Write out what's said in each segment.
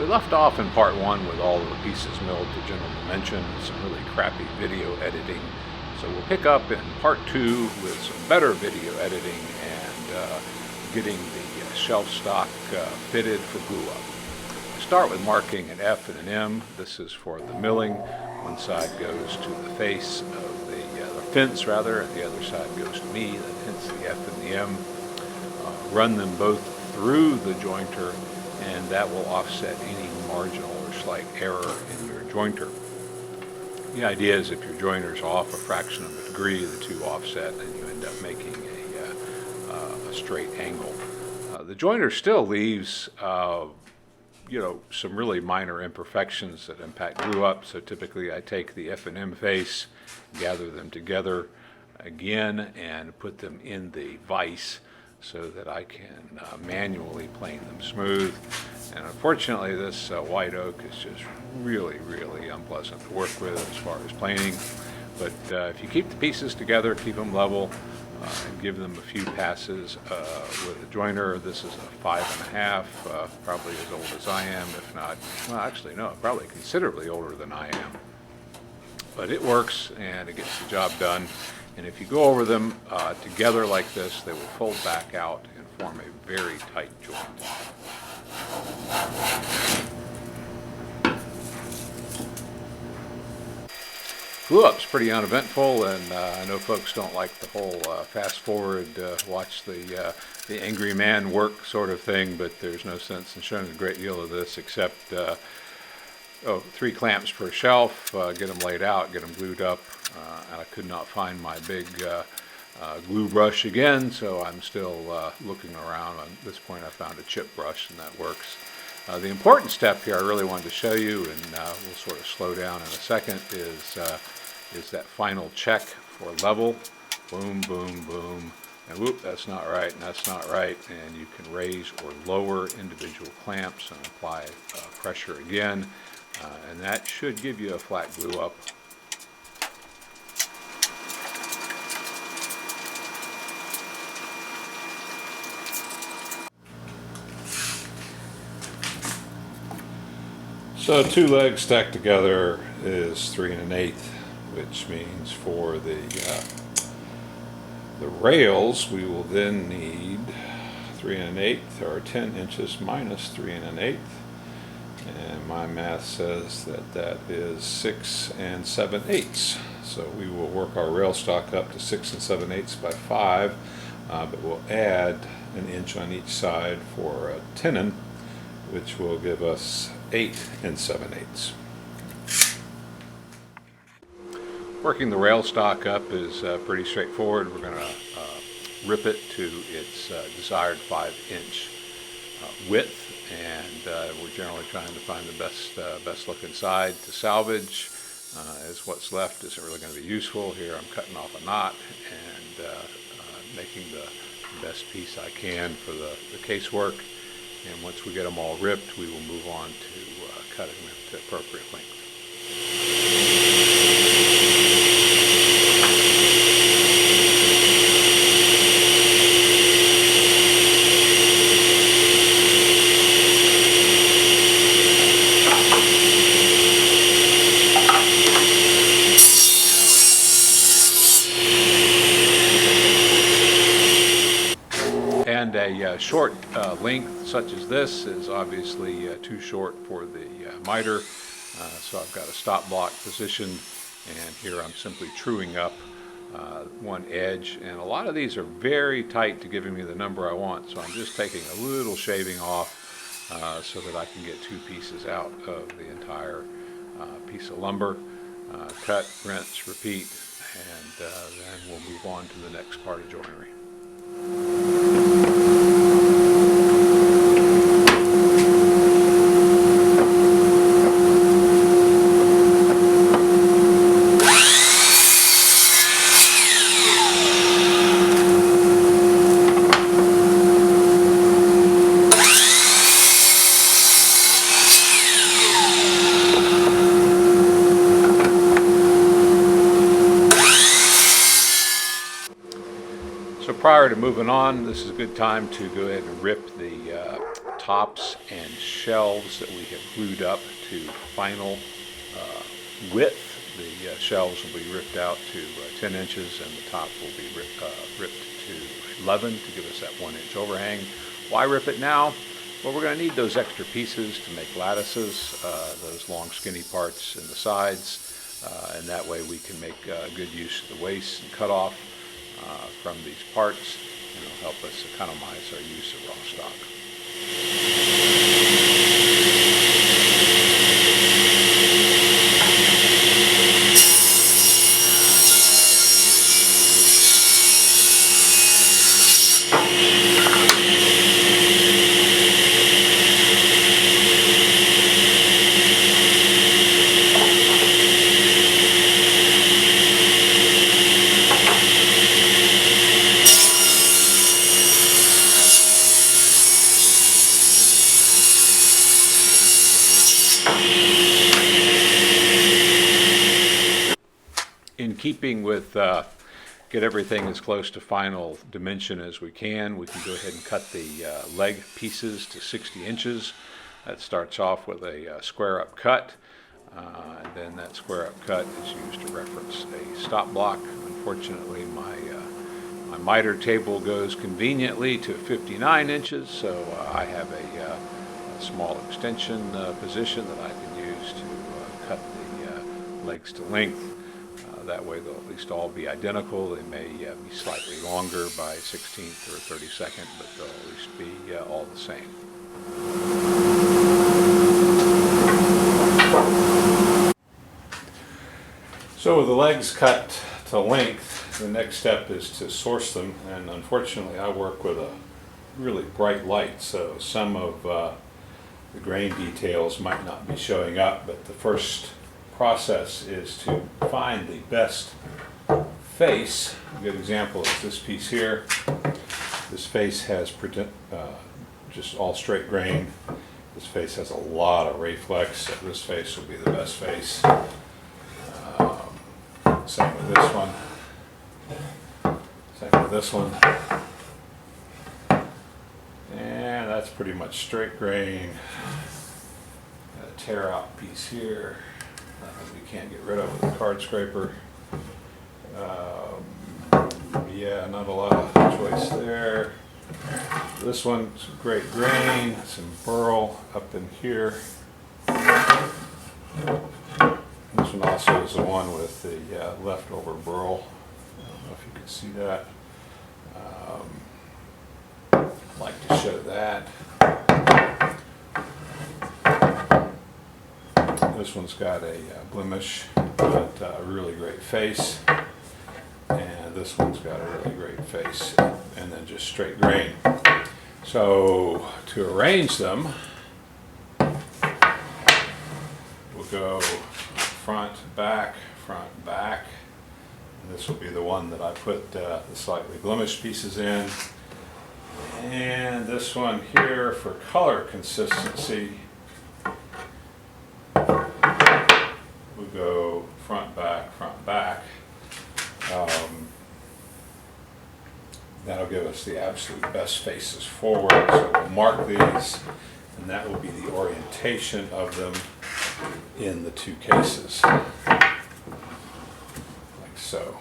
we left off in part one with all of the pieces milled to general dimension, some really crappy video editing. So we'll pick up in part two with some better video editing and getting the shelf stock fitted for glue up. I start with marking an F and an M. This is for the milling. One side goes to the face of the fence rather, and the other side goes to me. That hence the F and the M. Run them both through the jointer, and that will offset any marginal or slight error in your jointer. The idea is if your jointer is off a fraction of a degree, the two offset, and you end up making a straight angle. The jointer still leaves some really minor imperfections that impact glue up. So typically I take the F and M face, gather them together again, and put them in the vise so that I can manually plane them smooth. And unfortunately this white oak is just really unpleasant to work with as far as planing. But if you keep the pieces together, keep them level, and give them a few passes with a joiner. This is a 5.5, probably as old as I am, if not, well actually no, probably considerably older than I am. But it works and it gets the job done. And if you go over them together like this, they will fold back out and form a very tight joint. Glue up's pretty uneventful, and I know folks don't like the whole fast forward, watch the angry man work sort of thing, but there's no sense in showing a great deal of this except 3 clamps per shelf, get them laid out, get them glued up. And I could not find my big glue brush again, so I'm still looking around. At this point I found a chip brush, and that works. The important step here I really wanted to show you, and we'll sort of slow down in a second, is that final check for level. Boom, boom, boom. And whoop, that's not right, and that's not right. And you can raise or lower individual clamps and apply pressure again. And that should give you a flat glue up. So 2 legs stacked together is 3 1/8, which means for the rails we will then need 3 1/8 or 10 inches minus 3 1/8, and my math says that that is 6 7/8. So we will work our rail stock up to 6 7/8 by 5, but we'll add an inch on each side for a tenon, which will give us 8 7/8. Working the rail stock up is pretty straightforward. We're going to rip it to its desired 5-inch width, and we're generally trying to find the best looking side to salvage, as what's left isn't really going to be useful. Here I'm cutting off a knot and making the best piece I can for the casework. And once we get them all ripped, we will move on to cutting them to appropriate length. And a short length such as this is obviously too short for the miter, so I've got a stop block positioned, and here I'm simply truing up one edge, and a lot of these are very tight to giving me the number I want, so I'm just taking a little shaving off so that I can get 2 pieces out of the entire piece of lumber. Cut, rinse, repeat, and then we'll move on to the next part of joinery. Prior to moving on, this is a good time to go ahead and rip the tops and shelves that we have glued up to final width. The shelves will be ripped out to 10 inches and the top will be ripped to 11 to give us that 1-inch overhang. Why rip it now? Well, we're going to need those extra pieces to make lattices, those long skinny parts in the sides, and that way we can make good use of the waste and cut off from these parts, and it'll help us economize our use of raw stock. In keeping with get everything as close to final dimension as we can go ahead and cut the leg pieces to 60 inches. That starts off with a square up cut, and then that square up cut is used to reference a stop block. Unfortunately, my miter table goes conveniently to 59 inches, so I have a small extension position that I can use to cut the legs to length. That way they'll at least all be identical. They may be slightly longer by 16th or 32nd, but they'll at least be all the same. So with the legs cut to length, the next step is to source them, and unfortunately I work with a really bright light, so some of the grain details might not be showing up, but the first process is to find the best face. A good example is this piece here. This face has just all straight grain. This face has a lot of reflex, so this face will be the best face. Same with this one. Same with this one. And that's pretty much straight grain. Got a tear out piece here. Nothing we can't get rid of with a card scraper. Yeah, not a lot of choice there. This one, some great grain, some burl up in here. This one also is the one with the leftover burl. I don't know if you can see that. I'd like to show that. This one's got a blemish, but a really great face. And this one's got a really great face, and then just straight grain. So to arrange them, we'll go front, back, and this will be the one that I put the slightly blemished pieces in. And this one here for color consistency, we'll go front, back. That'll give us the absolute best faces forward, so we'll mark these, and that will be the orientation of them in the two cases, like so.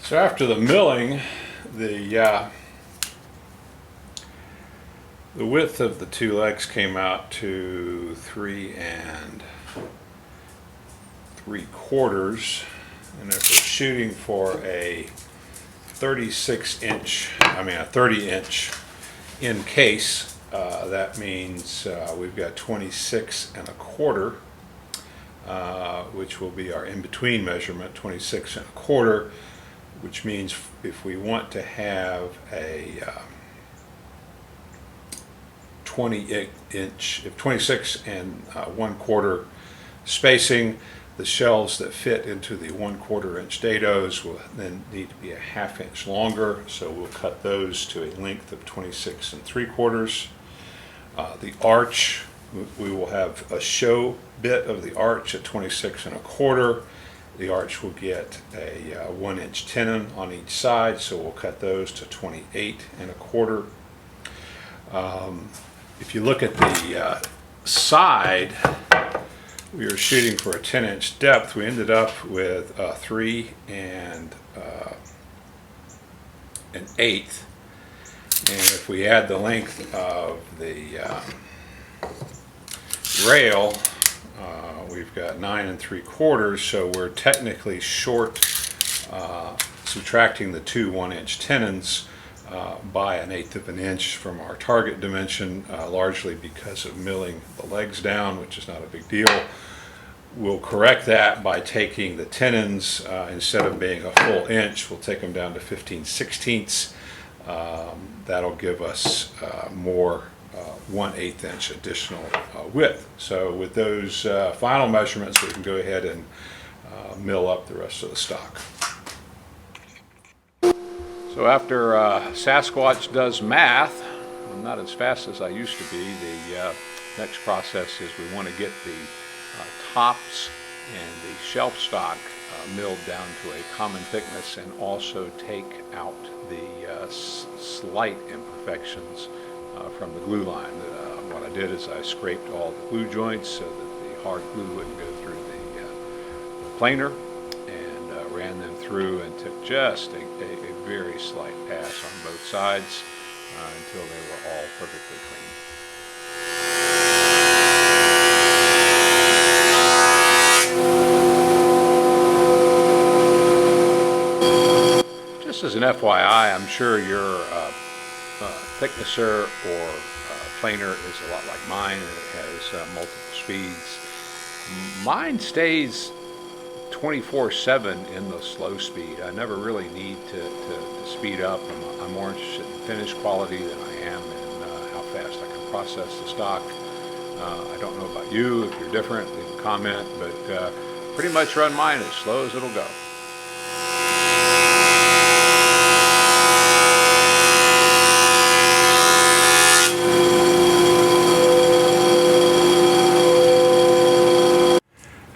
So after the milling, the width of the two legs came out to 3 3/4, and if we're shooting for a 30-inch in case, that means we've got 26 1/4, which will be our in-between measurement, 26 1/4, which means if we want to have a 26 1/4 spacing, the shelves that fit into the 1/4 inch dados will then need to be a 1/2 inch longer, so we'll cut those to a length of 26 3/4. The arch, we will have a show bit of the arch at 26 1/4. The arch will get a 1-inch tenon on each side, so we'll cut those to 28 1/4. If you look at the side, we were shooting for a 10-inch depth. We ended up with 3 1/8. And if we add the length of the rail, we've got 9 3/4, so we're technically short, subtracting the 2 1-inch tenons by 1/8 of an inch from our target dimension, largely because of milling the legs down, which is not a big deal. We'll correct that by taking the tenons, instead of being a full inch, we'll take them down to 15/16. That'll give us more 1/8 inch additional width. So with those final measurements, we can go ahead and mill up the rest of the stock. So after Sasquatch does math, I'm not as fast as I used to be. The next process is we want to get the tops and the shelf stock milled down to a common thickness, and also take out the slight imperfections from the glue line. What I did is I scraped all the glue joints so that the hard glue wouldn't go through the planer, and ran them through and took just a very slight pass on both sides until they were all perfectly clean. Just as an FYI, I'm sure your thicknesser or planer is a lot like mine, and it has multiple speeds. Mine stays 24/7 in the slow speed. I never really need to speed up. I'm more interested in finish quality than I am in how fast I can process the stock. I don't know about you. If you're different, leave a comment, but pretty much run mine as slow as it'll go.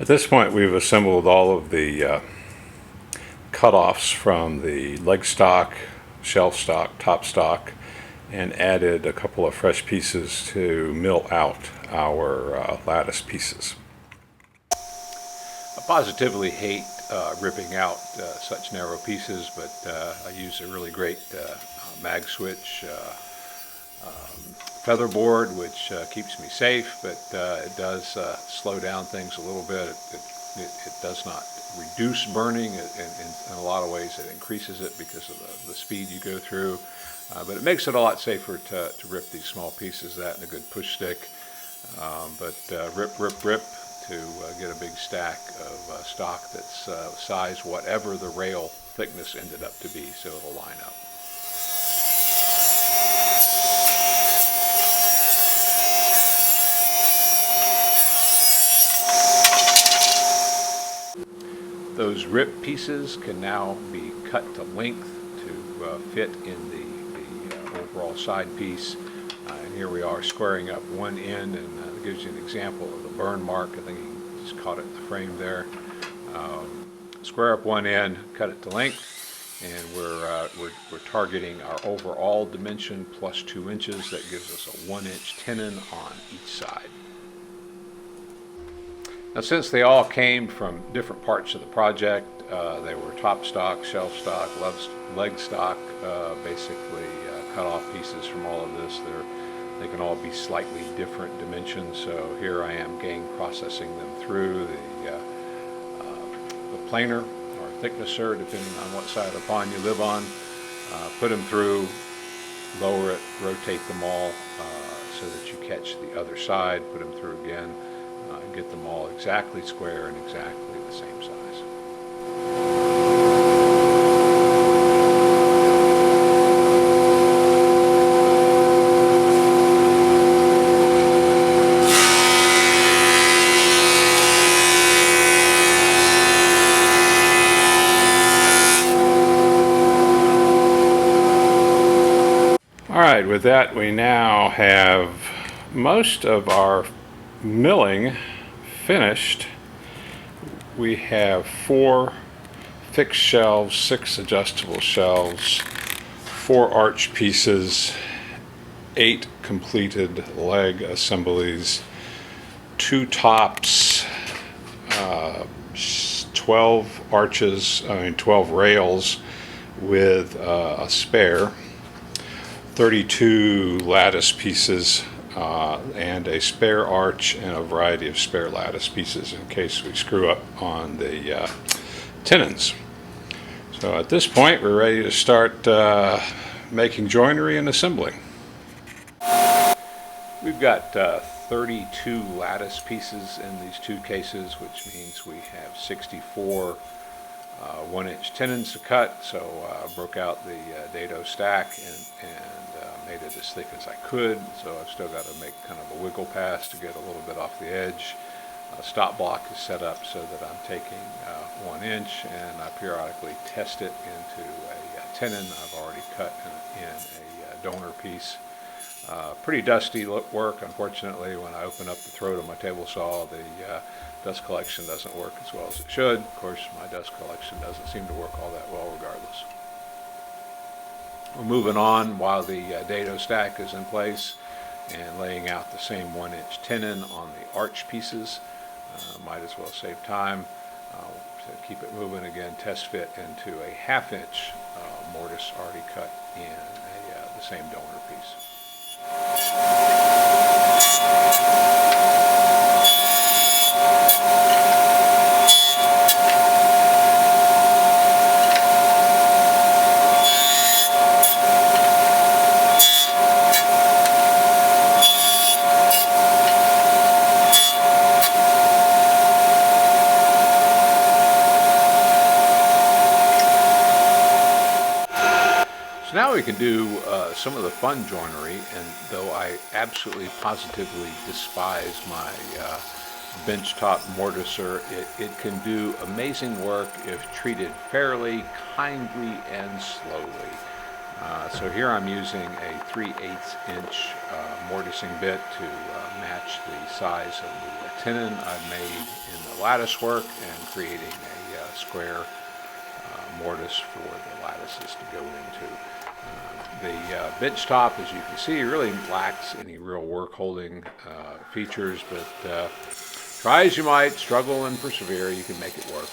At this point, we've assembled all of the cutoffs from the leg stock, shelf stock, top stock, and added a couple of fresh pieces to mill out our lattice pieces. I positively hate ripping out such narrow pieces, but I use a really great mag switch featherboard, which keeps me safe, but it does slow down things a little bit. It does not reduce burning. In a lot of ways it increases it because of the speed you go through, but it makes it a lot safer to rip these small pieces, that and a good push stick. But rip to get a big stack of stock that's size whatever the rail thickness ended up to be, so it'll line up. Those rip pieces can now be cut to length to fit in the overall side piece. And here we are squaring up one end, and it gives you an example of the burn mark. I think you just caught it in the frame there. Square up one end, cut it to length, and we're targeting our overall dimension plus 2 inches. That gives us a 1-inch tenon on each side. Now, since they all came from different parts of the project, they were top stock, shelf stock, leg stock, basically cut off pieces from all of this. They can all be slightly different dimensions. So here I am gang processing them through the planer or thicknesser, depending on what side of the pond you live on. Put them through, lower it, rotate them all so that you catch the other side. Put them through again. Get them all exactly square and exactly the same size. All right, with that, we now have most of our milling finished. we have 4 fixed shelves, 6 adjustable shelves, 4 arch pieces, 8 completed leg assemblies, 2 tops, 12 arches, 12 rails with a spare, 32 lattice pieces, and a spare arch and a variety of spare lattice pieces in case we screw up on the tenons. So at this point we're ready to start making joinery and assembling. We've got 32 lattice pieces in these 2 cases, which means we have 64 1-inch tenons to cut. So I broke out the dado stack and made it as thick as I could. So I've still got to make kind of a wiggle pass to get a little bit off the edge. Stop block is set up so that I'm taking 1 inch, and I periodically test it into a tenon I've already cut in a donor piece. Pretty dusty work, unfortunately. When I open up the throat of my table saw, the dust collection doesn't work as well as it should. Of course, my dust collection doesn't seem to work all that well regardless. We're moving on while the dado stack is in place and laying out the same 1-inch tenon on the arch pieces. Might as well save time. So keep it moving again, test fit into a 1/2-inch mortise already cut in the same donor piece. So now we can do some of the fun joinery, and though I absolutely positively despise my benchtop mortiser, it can do amazing work if treated fairly, kindly, and slowly. So here I'm using a 3/8-inch mortising bit to match the size of the tenon I've made in the lattice work, and creating a square mortise for the lattices to go into. The bench top, as you can see, really lacks any real work holding features, but try as you might, struggle and persevere, you can make it work.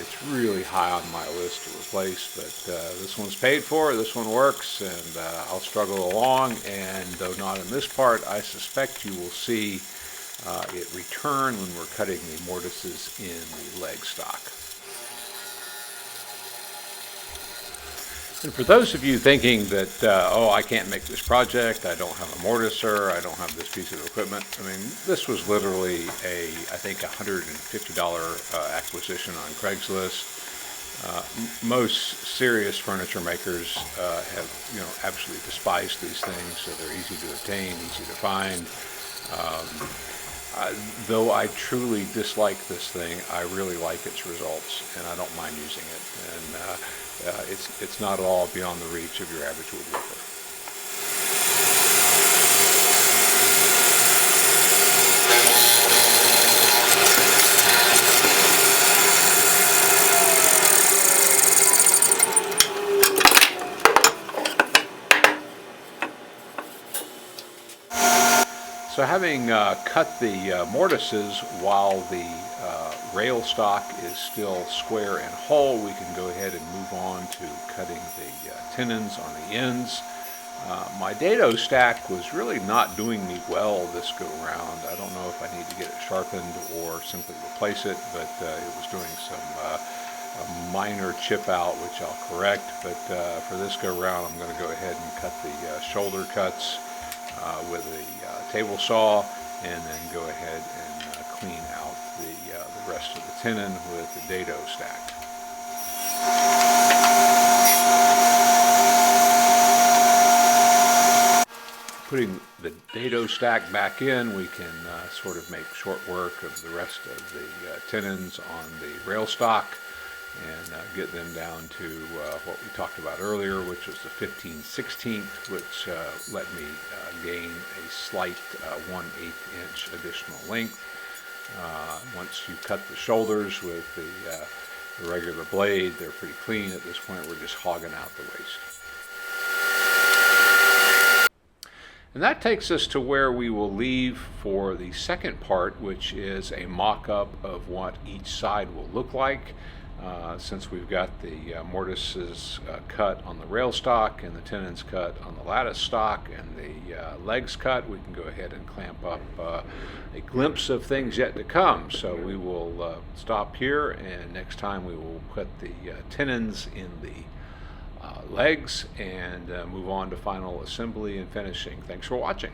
It's really high on my list to replace, but this one's paid for, this one works, and I'll struggle along, and though not in this part, I suspect you will see it return when we're cutting the mortises in the leg stock. And for those of you thinking that, oh, I can't make this project, I don't have a mortiser, I don't have this piece of equipment, I mean, this was literally I think $150 acquisition on Craigslist. Most serious furniture makers have, absolutely despised these things, so they're easy to obtain, easy to find. Though I truly dislike this thing, I really like its results, and I don't mind using it. And it's not at all beyond the reach of your average woodworker. So having cut the mortises while the rail stock is still square and whole, we can go ahead and move on to cutting the tenons on the ends. My dado stack was really not doing me well this go round. I don't know if I need to get it sharpened or simply replace it, but it was doing some minor chip out, which I'll correct. But for this go round, I'm going to go ahead and cut the shoulder cuts with a table saw, and then go ahead and clean out the rest of the tenon with the dado stack. Putting the dado stack back in, we can sort of make short work of the rest of the tenons on the rail stock, and get them down to what we talked about earlier, which was the 15/16, which let me gain a slight 1/8 inch additional length. Once you cut the shoulders with the regular blade, they're pretty clean. At this point, we're just hogging out the waste. And that takes us to where we will leave for the second part, which is a mock-up of what each side will look like. Since we've got the mortises cut on the rail stock and the tenons cut on the lattice stock and the legs cut, we can go ahead and clamp up a glimpse of things yet to come. So we will stop here, and next time we will put the tenons in the legs and move on to final assembly and finishing. Thanks for watching.